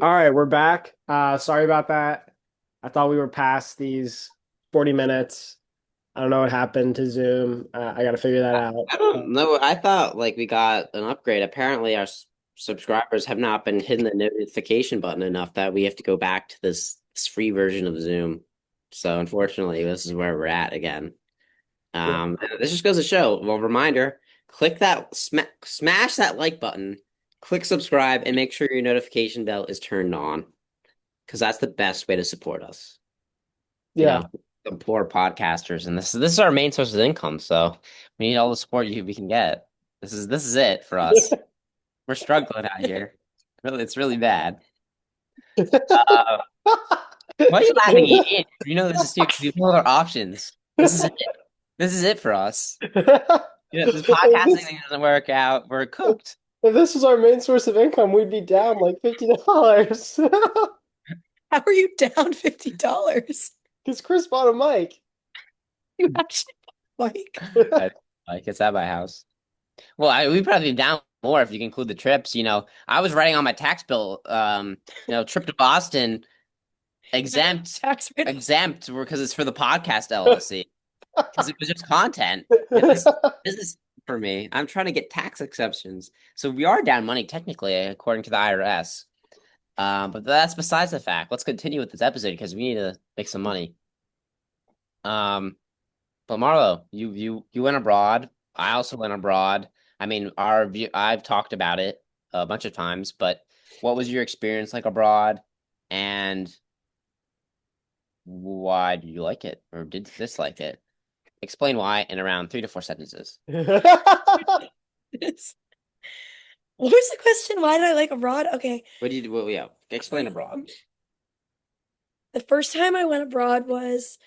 All right, we're back. Sorry about that. I thought we were past these 40 minutes. I don't know what happened to Zoom. I got to figure that out. I don't know. I thought like we got an upgrade. Apparently, our subscribers have not been hitting the notification button enough that we have to go back to this free version of Zoom. So unfortunately, this is where we're at again. Yeah. This just goes to show. Well, reminder: click that, smash that like button, click subscribe, and make sure your notification bell is turned on because that's the best way to support us. You Yeah. know, the poor podcasters, and this is our main source of income. So we need all the support we can get. This is it for us. We're struggling out here. Really, it's really bad. Uh, why are you laughing, idiot? You know this is serious. We have no other options. This is it. This is it for us. You know, this If podcasting this, thing doesn't work out. We're cooked. if this was our main source of income, we'd be down like $50 How are you down $50? because Chris bought a mic. You actually like I, like it's at my house. Well, we probably be down more if you can include the trips. I was writing on my tax bill. Trip to Boston exempt, tax write exempt, because it's for the podcast LLC. Because it was just content. And this business for me. I'm trying to get tax exceptions. So we are down money technically, according to the IRS. But that's besides the fact. Let's continue with this episode because we need to make some money. Um, but Marlo, you went abroad. I also went abroad. I mean, I've talked about it a bunch of times, but what was your experience like abroad, and why did you like it or did you dislike it? Explain why in around 3 to 4 sentences. this. What was the question? Why did I like abroad? Okay. What do you do? Well, yeah, explain abroad. The first time I went abroad was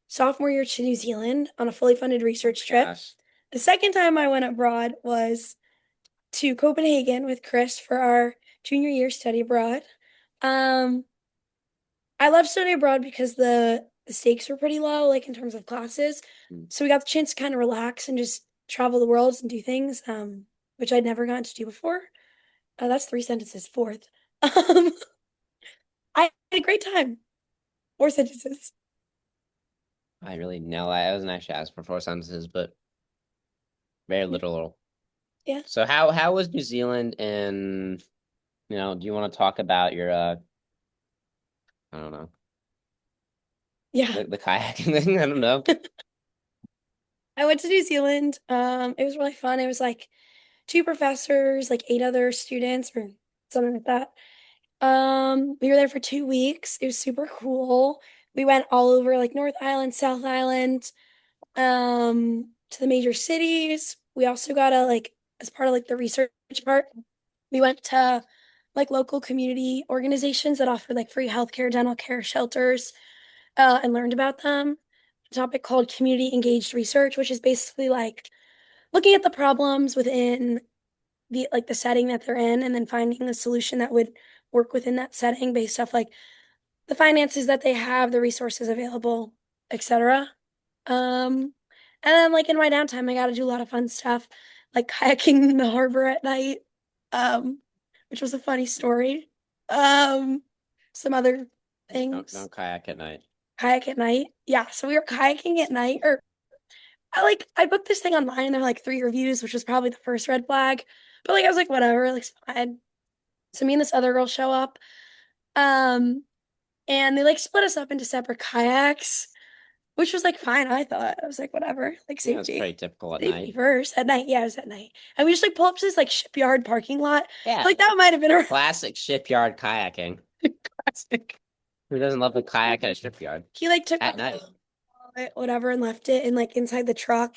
sophomore year to New Zealand on a fully funded research trip. Gosh. The second time I went abroad was to Copenhagen with Chris for our junior year study abroad. Um, I love study abroad because the stakes were pretty low, like in terms of classes. Hmm. So we got the chance to kind of relax and just travel the world and do things, which I'd never gotten to do before. That's 3 sentences. Fourth, um, I had a great time. 4 sentences. I really no, I wasn't actually asked for 4 sentences, but very literal. Yeah, So how was New Zealand, and do you want to talk about your I don't know, yeah. the kayaking thing? I don't know. I went to New Zealand. It was really fun. It was like two professors, like eight other students, or something like that. We were there for 2 weeks. It was super cool. We went all over like North Island, South Island, to the major cities. We also got a like as part of like the research part, we went to like local community organizations that offer like free healthcare, dental care, shelters, and learned about them. A topic called community engaged research, which is basically like looking at the problems within the setting that they're in and then finding a solution that would work within that setting based off like the finances that they have, the resources available, etc. And then like in my downtime, I got to do a lot of fun stuff, like kayaking in the harbor at night, um, which was a funny story. Um, some other things. Don't kayak at night. Kayak at night. Yeah, so we were kayaking at night, or I booked this thing online and there were like 3 reviews, which was probably the first red flag. But like I was like, whatever, like it's fine. So me and this other girl show up. Um, and they like split us up into separate kayaks, which was like fine, I thought. I was like, whatever, like Yeah, it's pretty safety. typical at Safety night. first. At night, yeah, it was at night. And we just like pull up to this like shipyard parking lot. Yeah, Like that might have been a classic shipyard kayaking. classic. Who doesn't love the kayak at a shipyard He like took at off night? the whatever and left it in like inside the truck.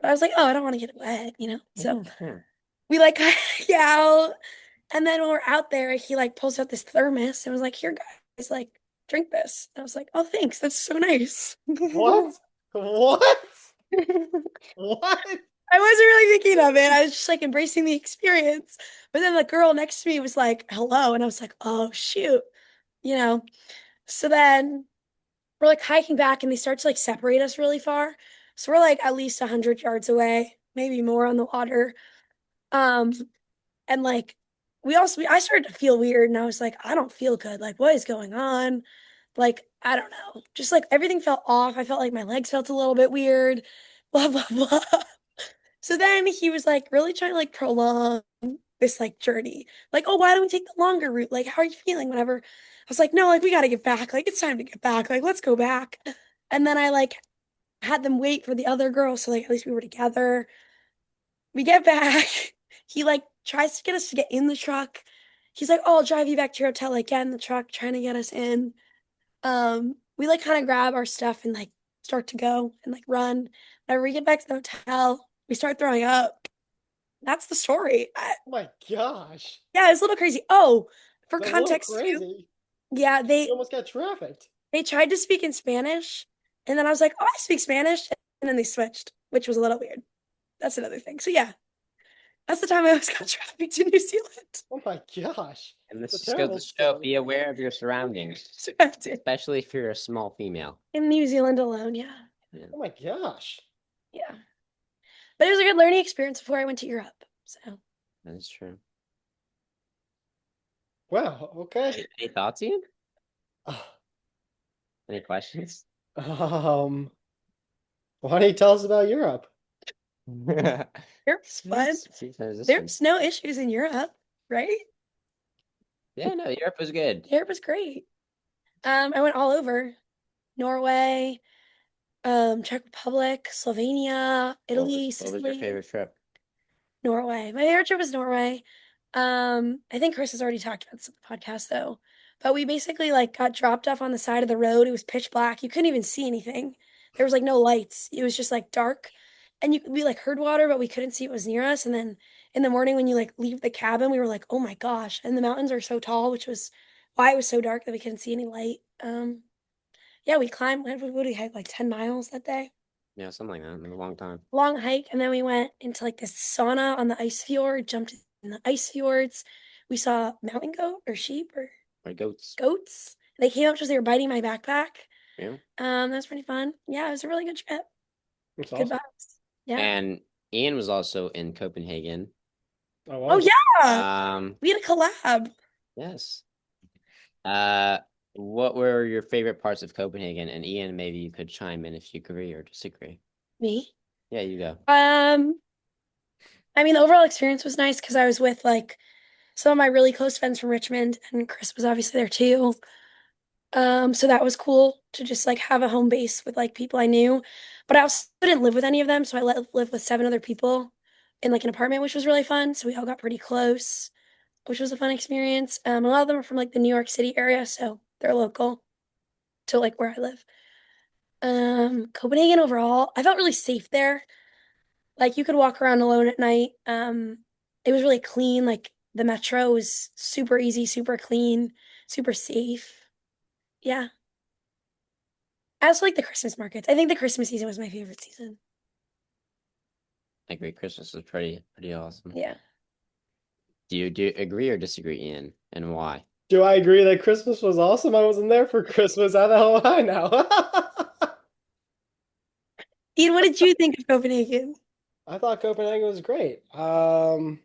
But I was like, oh, I don't want to get wet. So Yeah, sure. we like kayak out. And then when we're out there, he like pulls out this thermos and was like, here, guys, like, drink this. And I was like, oh, thanks. That's so nice. What? What? I What? wasn't really thinking of it. I was just like embracing the experience. But then the girl next to me was like, hello. And I was like, oh, shoot. You know? So then we're like hiking back and they start to like separate us really far. So we're like at least 100 yards away, maybe more on the water. Um, and like I started to feel weird and I was like, I don't feel good. Like, what is going on? Like, I don't know. Just like everything felt off. I felt like my legs felt a little bit weird, blah, blah, blah. So then he was like really trying to like prolong this like journey. Like, oh, why don't we take the longer route? Like, how are you feeling? Whatever. I was like, no, like we gotta get back. Like, it's time to get back. Like, let's go back. And then I like had them wait for the other girl, so like at least we were together. We get back. He like tries to get us to get in the truck. He's like, "Oh, I'll drive you back to your hotel." Like, get in the truck, trying to get us in. We like kind of grab our stuff and like start to go and like run. Whenever we get back to the hotel, we start throwing up. That's the story. Oh my gosh. Yeah, it's a little crazy. Oh, for That's a little context too, crazy. yeah, You almost got trafficked. they tried to speak in Spanish, and then I was like, "Oh, I speak Spanish," and then they switched, which was a little weird. That's another thing. So yeah, that's the time I almost got trafficked to New Zealand. Oh my gosh. And It's this a just goes terrible to show, story. be aware of your surroundings, So I did. especially if you're a small female. In New Zealand alone, yeah. Yeah, Oh my gosh. Yeah. But it was a good learning experience before I went to Europe. So that is true. Wow, okay. Any thoughts, Ian? Uh, Any questions? Um, why don't you tell us about Europe? Europe's fun. See transition. There's no issues in Europe, right? Yeah, no, Europe was good. Europe was great. I went all over Norway, Czech Republic, Slovenia, Italy, What was your Sicily. favorite trip? Norway. My favorite trip was Norway. I think Chris has already talked about this on the podcast though. But we basically like got dropped off on the side of the road. It was pitch black. You couldn't even see anything. There was like no lights. It was just like dark. And we like heard water, but we couldn't see it was near us. And then in the morning when you like leave the cabin, we were like, oh my gosh. And the mountains are so tall, which was why it was so dark that we couldn't see any light. Yeah, we climbed, what did we hike like 10 miles that day? Yeah, something like that. It was a long time. Long hike, and then we went into like this sauna on the ice fjord, jumped in the ice fjords. We saw mountain goat or sheep or Or goats. goats. They came up to us, they were biting my backpack. Yeah. That was pretty fun. Yeah, it was a really good trip. It's Good awesome. vibes. Yeah. And Ian was also in Copenhagen. Oh, Oh wow. yeah. We had a collab. Yes. What were your favorite parts of Copenhagen? And Ian, maybe you could chime in if you agree or disagree. Me. Yeah, you go. I mean, the overall experience was nice because I was with like some of my really close friends from Richmond, and Chris was obviously there too. So that was cool to just like have a home base with like people I knew. But I also didn't live with any of them, so I lived with 7 other people in like an apartment, which was really fun. So we all got pretty close, which was a fun experience. A lot of them are from like the New York City area, so they're local to like where I live. Copenhagen overall, I felt really safe there. Like you could walk around alone at night. It was really clean. Like the metro was super easy, super clean, super safe. Yeah. I also like the Christmas markets. I think the Christmas season was my favorite season. I agree. Christmas was pretty awesome. Yeah. Do you agree or disagree, Ian? And why? Do I agree that Christmas was awesome? I wasn't there for Christmas. How the hell am I now? Ian, what did you think of Copenhagen? I thought Copenhagen was great. Yeah,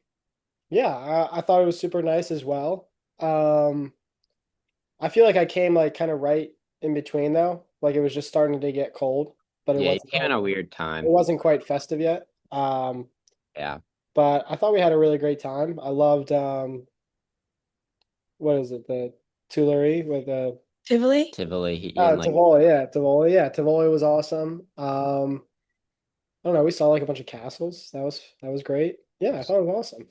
I thought it was super nice as well. I feel like I came like kind of right in between though. Like it was just starting to get cold, but it Yeah, you wasn't came quite, in a weird it time. wasn't quite festive yet. Yeah. But I thought we had a really great time. I loved what is it, the Tuileries with the Tivoli? Ian like Tivoli, yeah, Tivoli, yeah, Tivoli was awesome. I don't know, we saw like a bunch of castles. That was great. Yeah, I thought it was awesome.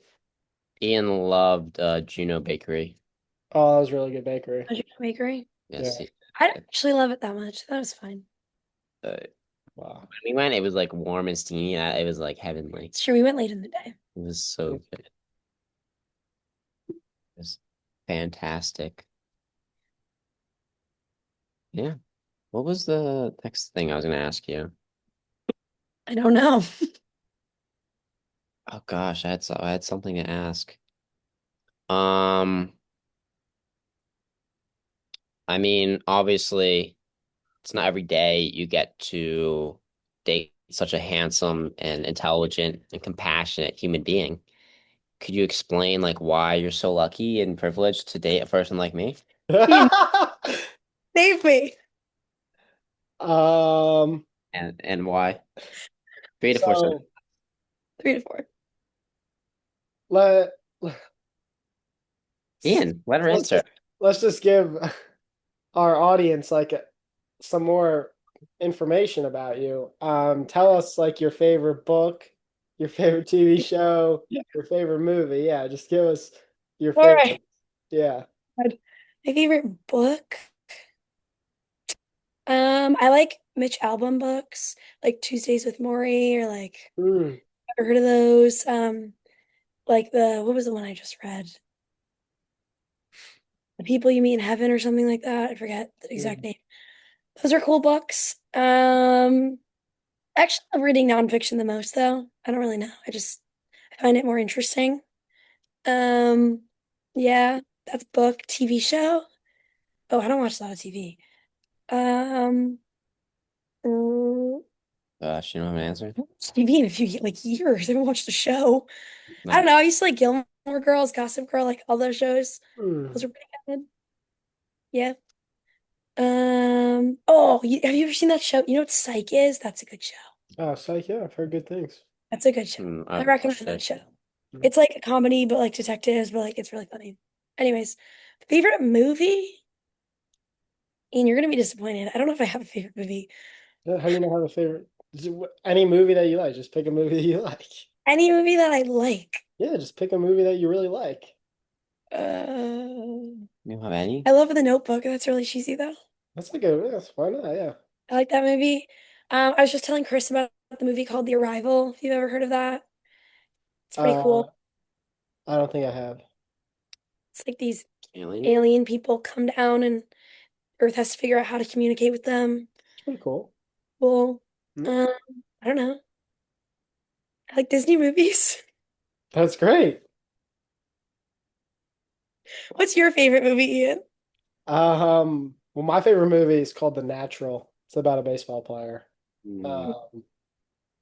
Ian loved Juno Bakery. Oh, that was a really good bakery. Bakery? Yes. Yeah. I didn't actually love it that much. That was fine. Uh, Wow. when we went, it was like warm and steamy. It was like heavenly. It's true, we went late in the day. It was so good. It was fantastic. Yeah. What was the next thing I was gonna ask you? I don't know. Oh gosh, I had something to ask. Um, I mean, obviously, it's not every day you get to date such a handsome and intelligent and compassionate human being. could you explain like why you're so lucky and privileged to date a person like me? Ian, save me. Um, And why? 3 to 4 seconds. so 3 to 4. let Ian, let her let's answer. let's just give our audience like some more information about you. Tell us like your favorite book, your favorite TV show, your favorite movie. Yeah, just give us your All right. favorite. Yeah. My favorite book. I like Mitch Albom books, like Tuesdays with Morrie, or like Mm, ever heard of those? Like the what was the one I just read? The People You Meet in Heaven or something like that. I forget the exact mm, name. Those are cool books. Actually, I'm reading nonfiction the most though. I don't really know. I find it more interesting. Um, yeah, that's book, TV show. Oh, I don't watch a lot of TV. Um, mm, She don't have an answer. TV in a few like years. I haven't watched a show. I don't No. know. I used to like Gilmore Girls, Gossip Girl, like all those shows. mm. Those are pretty good. Yeah. Oh, have you ever seen that show? You know what Psych is? That's a good show. Oh, psych. Yeah, I've heard good things. That's a good show. I I've recommend watched that it. show. Mm. It's like a comedy, but like detectives, but like it's really funny. Anyways, favorite movie? Ian, you're gonna be disappointed. I don't know if I have a favorite movie. How do you not have a favorite? Any movie that you like, just pick a movie that you like. Any movie that I like. Yeah, just pick a movie that you really like. Uh, You don't have any? I love The Notebook. That's really cheesy though. That's like a yes, why not? Yeah. I like that movie. I was just telling Chris about the movie called The Arrival, if you've ever heard of that. It's pretty Uh, cool. I don't think I have. It's like these Alien? alien people come down and Earth has to figure out how to communicate with them. It's pretty cool. Well, Mm. um, I don't know. I like Disney movies. That's great. What's your favorite movie, Ian? Well, my favorite movie is called The Natural. It's about a baseball player. Hmm. Um,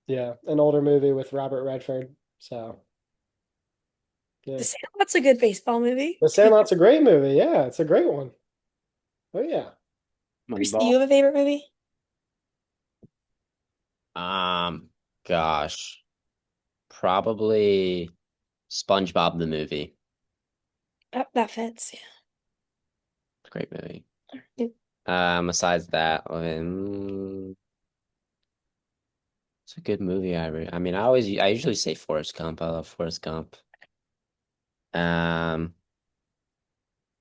yeah, an older movie with Robert Redford. So, The yeah. Sandlot's a good baseball movie. The To be Sandlot's a great movie. Yeah, it's a great one. Oh yeah. Chris, do Moneyball? you have a favorite movie? Um, Gosh, probably SpongeBob the movie. That fits. Great movie. Yeah. Besides that, it's a good movie. I mean, I usually say Forrest Gump. I love Forrest Gump. Um,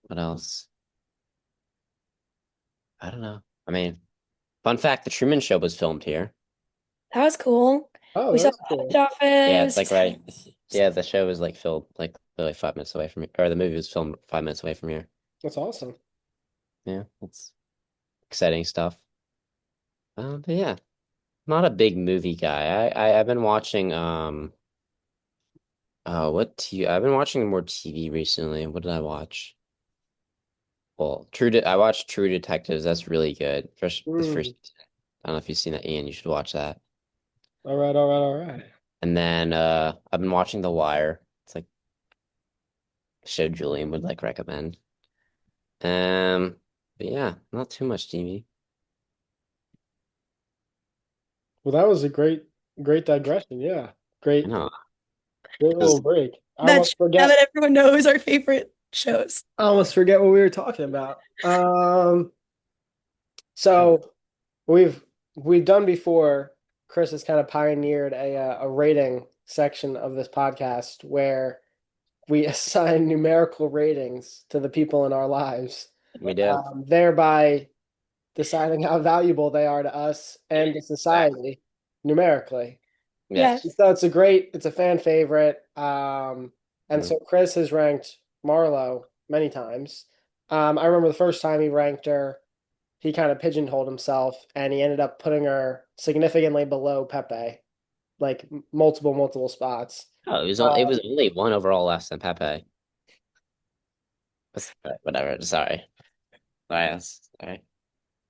what else? I don't know. I mean, fun fact: the Truman Show was filmed here. That was cool. Oh, We saw that's The cool. Yeah, it's Office. like right. Yeah, the show was like filmed like literally 5 minutes away from here, or the movie was filmed 5 minutes away from here. That's awesome. Yeah, it's exciting stuff. But yeah, not a big movie guy. I've been watching I've been watching more TV recently. What did I watch? Well, I watched True Detectives. That's really good. The Mm. first I don't know if you've seen that, Ian. You should watch that. All right, all right, all right. And then I've been watching The Wire. It's like a show Julian would like recommend. Um, but yeah, not too much TV. Well, that was a great digression. Yeah, I great, know. great little 'Cause break. Now that everyone knows our favorite shows. I almost forget what we were talking about. oh, So we've done before. Chris has kind of pioneered a rating section of this podcast where we assign numerical ratings to the people in our lives, we do. thereby deciding how valuable they are to us and to society numerically. Yes. Yes. So it's a fan favorite. And Mhm. so Chris has ranked Marlo many times. I remember the first time he ranked her, he kind of pigeonholed himself and he ended up putting her significantly below Pepe, like multiple spots. Oh, it was Um, only one overall less than Pepe. Whatever. Sorry. Sorry.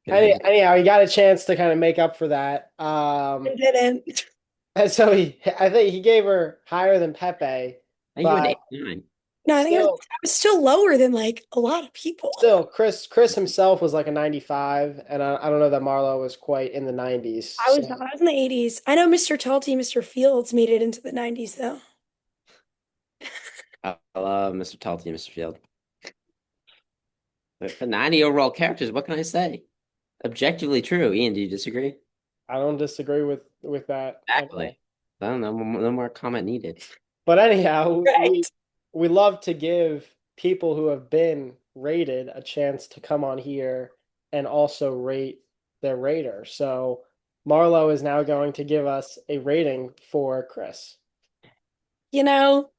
Continue. anyhow, he got a chance to kind of make up for that. I didn't. And so I think he gave her higher than Pepe, I think you went but 89. No, still, I was still lower than like a lot of people. still, Chris himself was like a 95, and I don't know that Marlo was quite in the 90s. I was So not. I was in the 80s. I know Mr. Talty, Mr. Fields made it into the 90s though. I love Mr. Talty and Mr. Field. But for 90 overall characters, what can I say? Objectively true. Ian, do you disagree? I don't disagree with that at all. Exactly. I don't know. No more comment needed. But anyhow, we Right. we love to give people who have been rated a chance to come on here and also rate their rater. So Marlo is now going to give us a rating for Chris. You know,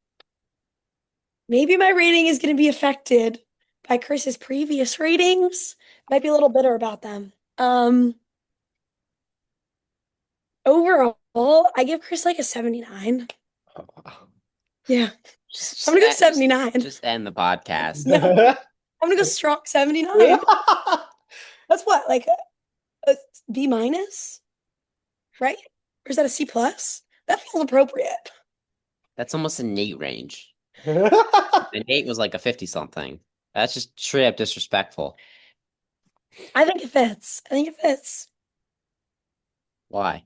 maybe my rating is going to be affected by Chris's previous ratings. Might be a little bitter about them. Overall, I give Chris like a 79. Oh, wow. Yeah, I'm Just, gonna go just, 79. just end the podcast. No, I'm gonna go strong 79. That's what, like a B minus, right? Or is that a C plus? That feels appropriate. That's almost a Nate range. And Nate was like a 50 something. That's just straight up disrespectful. I think it fits. I think it fits. Why?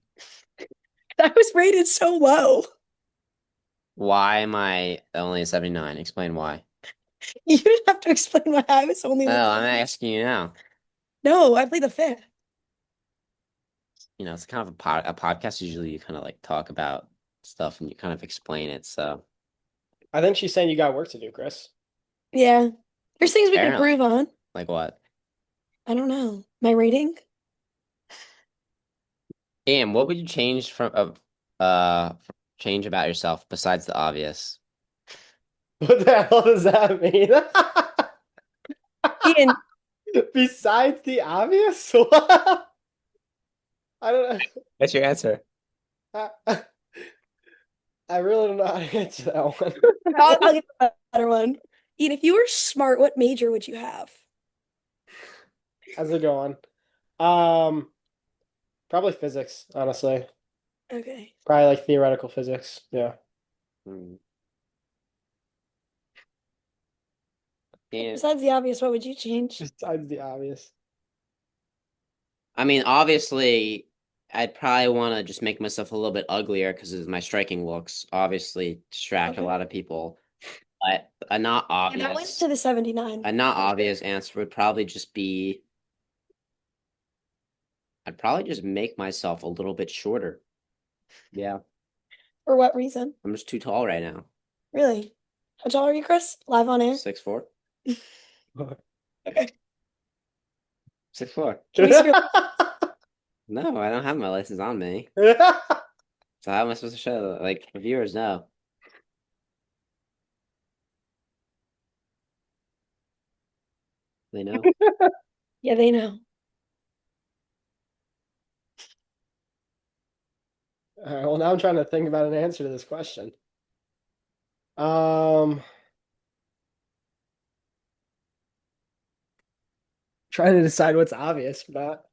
I was rated so low. Why am I only a 79? Explain why. You didn't have to explain why I was only Oh, like, I'm asking you now. no, I played the fifth. You know, it's kind of a podcast. Usually you kind of like talk about stuff and you kind of explain it. So I think she's saying you got work to do, Chris. Yeah. There's things we can apparently, improve on. like what? I don't know. My rating? Ian, what would you change change about yourself besides the obvious? What the hell does that mean? Ian, Besides the obvious? I don't What's your answer? know. I really don't know how to answer that one. I'll get a better one. Ian, if you were smart, what major would you have? How's it going? Um, Probably physics, honestly. Okay. Probably like theoretical physics. Yeah. Hmm. Ian, Besides the obvious, what would you change? Besides the obvious. I mean, obviously, I'd probably want to just make myself a little bit uglier because of my striking looks. Obviously, distract a Okay. lot of people. But And that went to the 79. a not obvious answer would probably just be I'd probably just make myself a little bit shorter. Yeah, For what reason? I'm just too tall right now. Really? How tall are you, Chris? Live on air? 6'4". Okay. 6'4". Can we see your No, I don't have my license on me. So how am I supposed to show like the viewers know? They know. Yeah, they know. All right, well, now I'm trying to think about an answer to this question. Um, Trying to decide what's obvious, but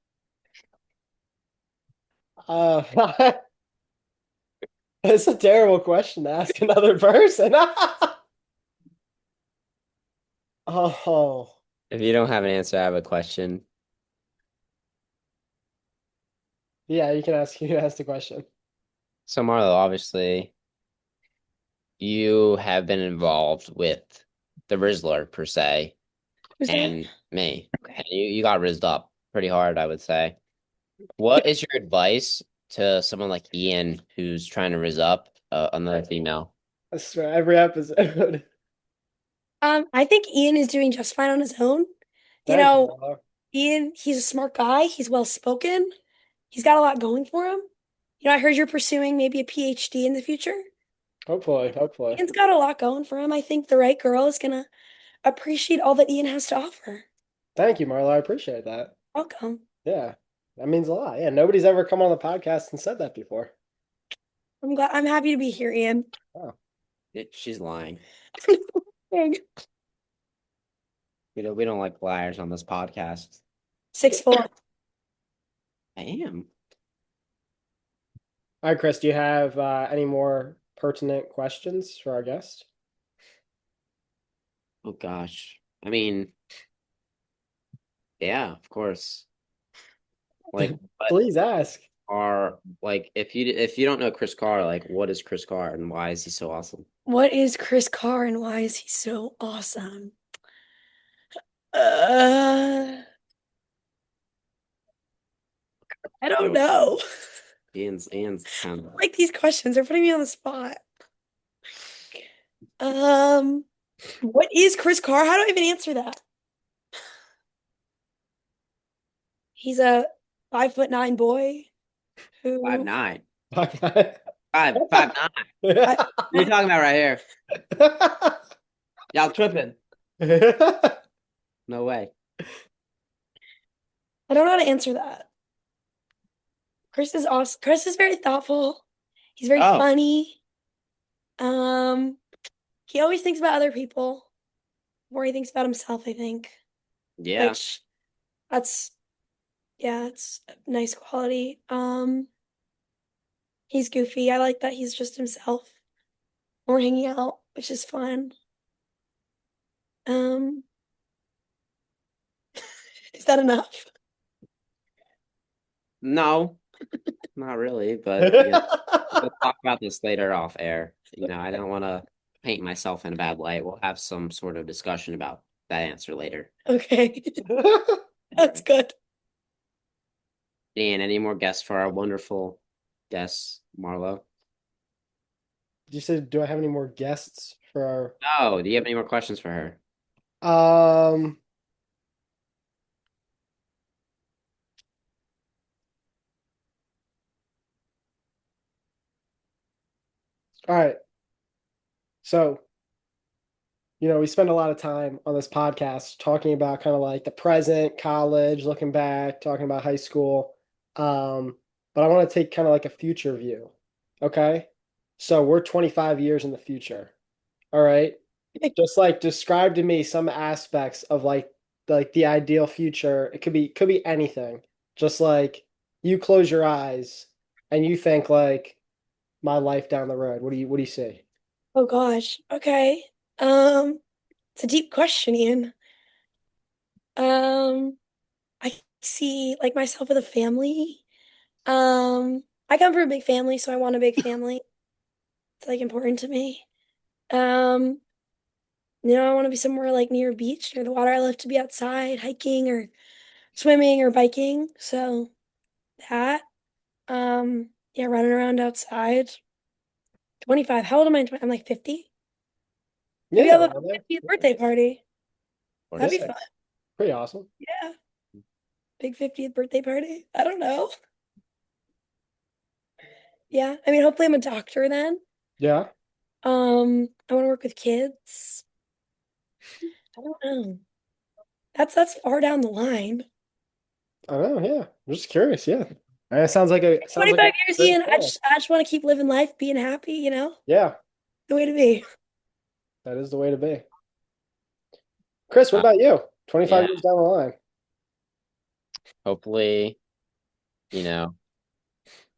it's a terrible question to ask another person. Oh, If you don't have an answer, I have a question. yeah, you can ask the question. So Marlo, obviously, you have been involved with the Rizzler per se, Who's that? and me. Okay. And you got rizzed up pretty hard, I would say. What is your advice to someone like Ian who's trying to rizz up another female? I swear, every episode. I think Ian is doing just fine on his own. You Thank you, know, Marlo. Ian, he's a smart guy. He's well spoken. He's got a lot going for him. I heard you're pursuing maybe a PhD in the future. Hopefully, hopefully. Ian's got a lot going for him. I think the right girl is gonna appreciate all that Ian has to offer. Thank you, Marlo. I appreciate that. Welcome. Yeah, that means a lot. Yeah, nobody's ever come on the podcast and said that before. I'm happy to be here, Ian. Oh. She's lying. Big. We don't like liars on this podcast. 6'4". I am. All right, Chris, do you have any more pertinent questions for our guest? Oh gosh. I mean, yeah, of course. Like, what Please ask. are like if you don't know Chris Carr, like, what is Chris Carr and why is he so awesome? What is Chris Carr and why is he so awesome? Uh, I don't know. Ian's kind of Like these questions are putting me on the spot. Um, what is Chris Carr? How do I even answer that? He's a 5'9" boy five who nine. Okay. Five nine. I, What are you talking about right here? Y'all tripping. No way. I don't know how to answer that. Chris is awesome. Chris is very thoughtful. He's very Oh, funny. Um, he always thinks about other people more he thinks about himself, I think. yeah. Which that's yeah, it's a nice quality. He's goofy. I like that he's just himself. We're hanging out, which is fun. Um, is that enough? No, not really, but we'll talk about this later off air. I don't want to paint myself in a bad light. We'll have some sort of discussion about that answer later. Okay, All that's right. good. Dan, any more guests for our wonderful guest, Marlo? You said, do I have any more guests for Oh, do you have any more questions for her? our all right. So, we spend a lot of time on this podcast talking about kind of like the present, college, looking back, talking about high school. But I want to take kind of like a future view. Okay? So, we're 25 years in the future. All right? Just like describe to me some aspects of like the ideal future. It could be anything. Just like you close your eyes and you think like my life down the road. What do you see? Oh gosh. Okay. Um, it's a deep question, Ian. Um, I see like myself with a family. I come from a big family, so I want a big family. It's like important to me. Um, I want to be somewhere like near a beach, near the water. I love to be outside hiking or swimming or biking. So that, yeah, running around outside. 25. How old am I? I'm like 50. Maybe Yeah, I'll have around a there. 50th birthday party. That'd be 46. fun. Pretty awesome. Yeah. Big 50th birthday party. I don't know. Yeah. I mean, hopefully I'm a doctor then. Yeah, I want to work with kids. I don't know. That's far down the line. I know. Yeah, I'm just curious. Yeah, it sounds like a 25 years, great Ian. plan. I just want to keep living life, being happy. Yeah, The way to be. that is the way to be. Chris, what Uh, about you? 25 yeah, years down the line. hopefully, you know,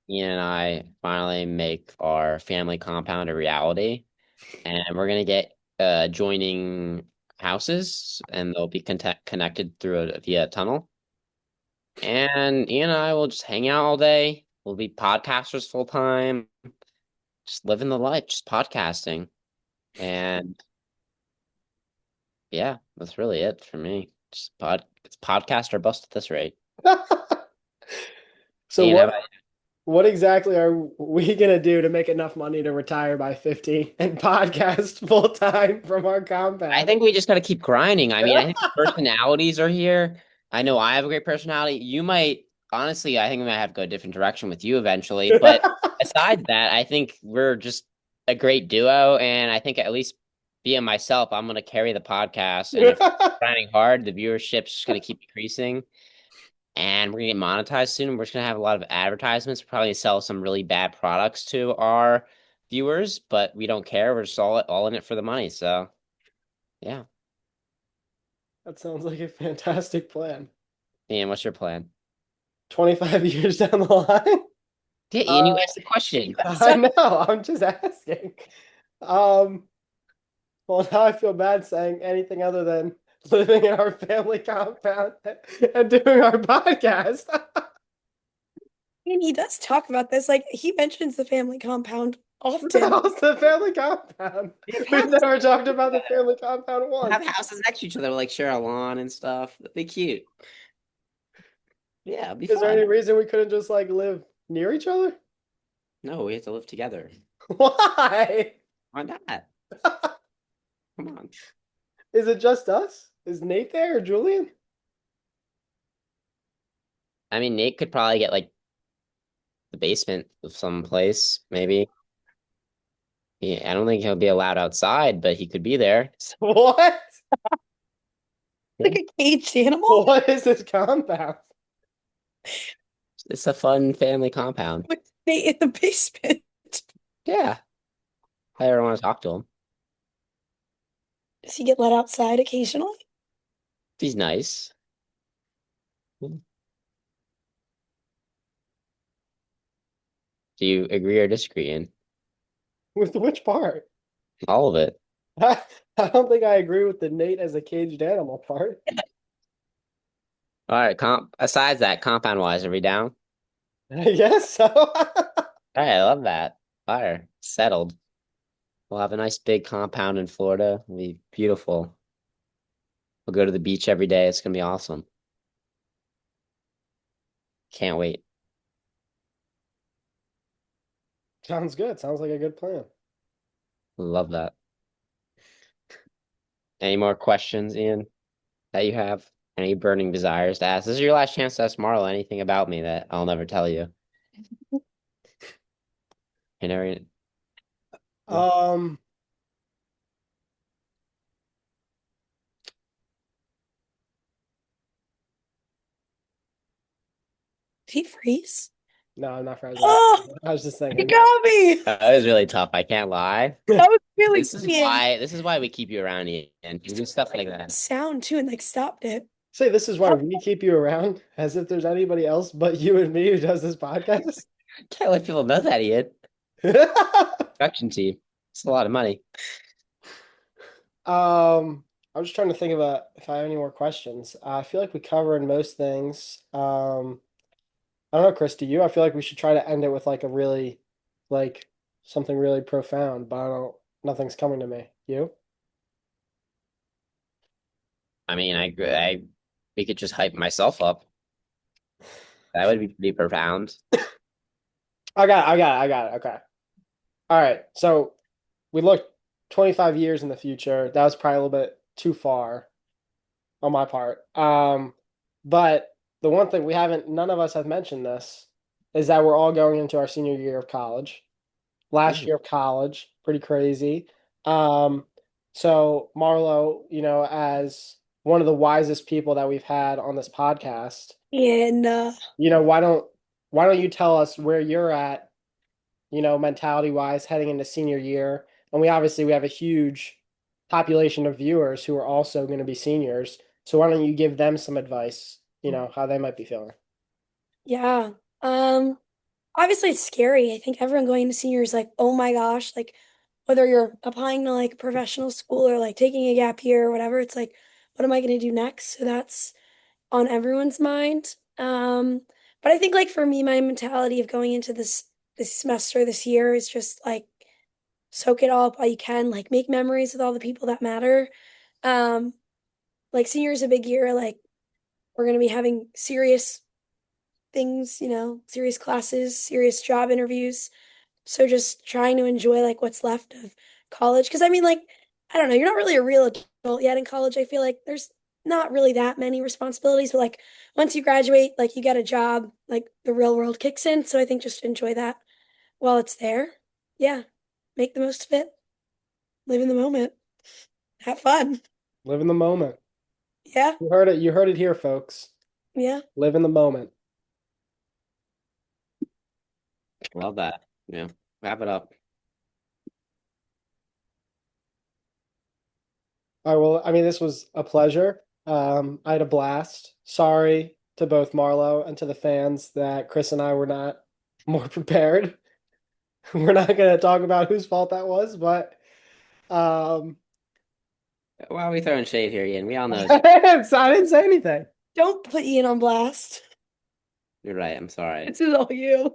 Ian and I finally make our family compound a reality, and we're gonna get joining houses, and they'll be connected through via a tunnel. And Ian and I will just hang out all day. We'll be podcasters full time, just living the life, just podcasting. And yeah, that's really it for me. It's podcast or bust at this rate. So Ian, how what about what exactly are we gonna do to make enough money to retire by 50 and podcast full time from our I compound? think we just got to keep grinding. I mean, I think personalities are here. I know I have a great personality. You might, honestly, I think we might have to go a different direction with you eventually. But besides that, I think we're just a great duo. And I think at least being myself, I'm going to carry the podcast. And if we're grinding hard, the viewership's just going to keep increasing. And we're going to get monetized soon. We're just going to have a lot of advertisements, probably sell some really bad products to our viewers, but we don't care. We're just all in it for the money. So, yeah. That sounds like a fantastic plan. Ian, what's your plan? 25 years down the line? Yeah, Ian, Uh, you asked the question. I know, I'm just asking. Um, Well, now I feel bad saying anything other than living in our family compound and doing our podcast. And he does talk about this. Like he mentions the family compound often. How's the family compound? We have We've houses. never talked about the family compound We have once. houses next to each other, like share a lawn and stuff. That'd be cute. Yeah, it'd be Is there fun. any reason we couldn't just like live near each other? No, we have to live together. Why? Why not? Come on. Is it just us? Is Nate there or Julian? I mean, Nate could probably get like the basement of some place, maybe. Yeah, I don't think he'll be allowed outside, but he could be there. What? Like Yeah. a caged animal What is this compound? It's a fun family compound. with Nate in the basement. Yeah. I ever want to talk to him. Does he get let outside occasionally? He's nice. Do you agree or disagree in With which part? all of it? I, I don't think I agree with the Nate as a caged animal part. All right, besides that, compound wise, are we down? I guess so. All right, I love that. Fire. Settled. We'll have a nice big compound in Florida. It'll be beautiful. We'll go to the beach every day. It's gonna be awesome. Can't wait. Sounds good. Sounds like a good plan. Love that. Any more questions, Ian, that you have? Any burning desires to ask? This is your last chance to ask Marlo anything about me that I'll never tell you. You never. Um, Did he freeze? no, I'm not friends. Oh, I was just he thinking. got me. That was really tough. I can't lie. That was really This is funny. why. This is why we keep you around, Ian. You do stuff like that. Sound too and like stopped it. Say this is why we keep you around, as if there's anybody else but you and me who does this podcast. Can't let people know that, Ian. Production team. It's a lot of money. I was just trying to think about if I have any more questions. I feel like we covered most things. I don't know, Chris, do you? I feel like we should try to end it with like a really, like something really profound, but I don't, nothing's coming to me. You? I mean, we could just hype myself up. That would be pretty profound. I got it. Okay. All right. So we looked 25 years in the future. That was probably a little bit too far on my part. But the one thing we haven't, none of us have mentioned this, is that we're all going into our senior year of college. Last Mhm. year of college, pretty crazy. Um, so Marlo, as one of the wisest people that we've had on this podcast, And why don't you tell us where you're at, mentality wise heading into senior year? And we have a huge population of viewers who are also going to be seniors. So why don't you give them some advice, how they might be feeling? yeah. Um, Obviously it's scary. I think everyone going into senior is like, oh my gosh, like whether you're applying to like professional school or like taking a gap year or whatever, it's like, what am I going to do next? So that's on everyone's mind. But I think like for me, my mentality of going into this semester, this year is just like soak it all up while you can, like make memories with all the people that matter. Um, like senior is a big year, like we're gonna be having serious things, serious classes, serious job interviews. So just trying to enjoy like what's left of college. Because I mean, like, I don't know, you're not really a real adult yet in college. I feel like there's not really that many responsibilities, but like once you graduate, like you get a job, like the real world kicks in. So I think just enjoy that while it's there. Yeah. Make the most of it. Live in the moment. Have fun. Live in the moment. Yeah. You heard it here, folks. Yeah. Live in the moment. Love that. Yeah. Wrap it up. All right, well, I mean, this was a pleasure. I had a blast. Sorry to both Marlo and to the fans that Chris and I were not more prepared. We're not going to talk about whose fault that was, but um, Why are we throwing shade here, Ian? We all know I didn't say anything. Don't put Ian on blast. you're right. I'm sorry. This is all you.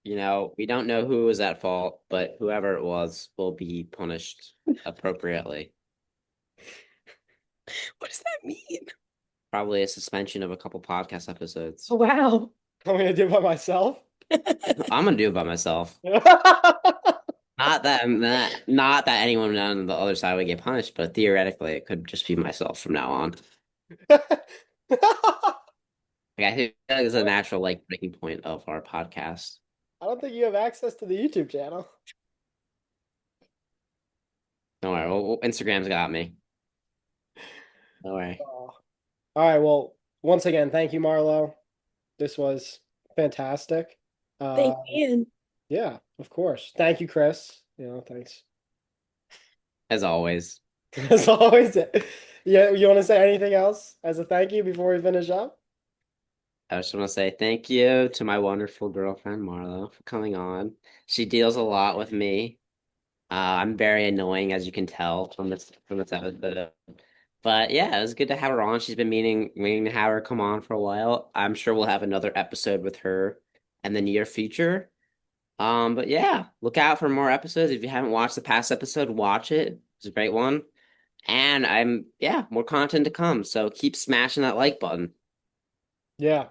We don't know who was at fault, but whoever it was will be punished appropriately. What does that mean? Probably a suspension of a couple podcast episodes. Oh, wow. I'm gonna do it by myself. I'm gonna do it by myself. Not that anyone on the other side would get punished, but theoretically, it could just be myself from now on. Like, I think that is a natural like breaking point of our podcast. I don't think you have access to the YouTube channel. Don't worry, Instagram's got me. Don't worry. Oh. All right. Well, once again, thank you, Marlo. This was fantastic. Uh, Thank Ian. yeah, of course. Thank you, Chris. Thanks. As always, As always. Yeah, you want to say anything else as a thank you before we finish up? I just want to say thank you to my wonderful girlfriend Marlo for coming on. She deals a lot with me. I'm very annoying, as you can tell from this episode. But yeah, it was good to have her on. She's been meaning to have her come on for a while. I'm sure we'll have another episode with her in the near future. But yeah, look out for more episodes. If you haven't watched the past episode, watch it. It's a great one. And more content to come. So keep smashing that like button. Yeah.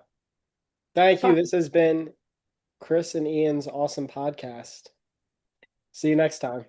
Thank you. This has been Chris and Ian's awesome podcast. See you next time.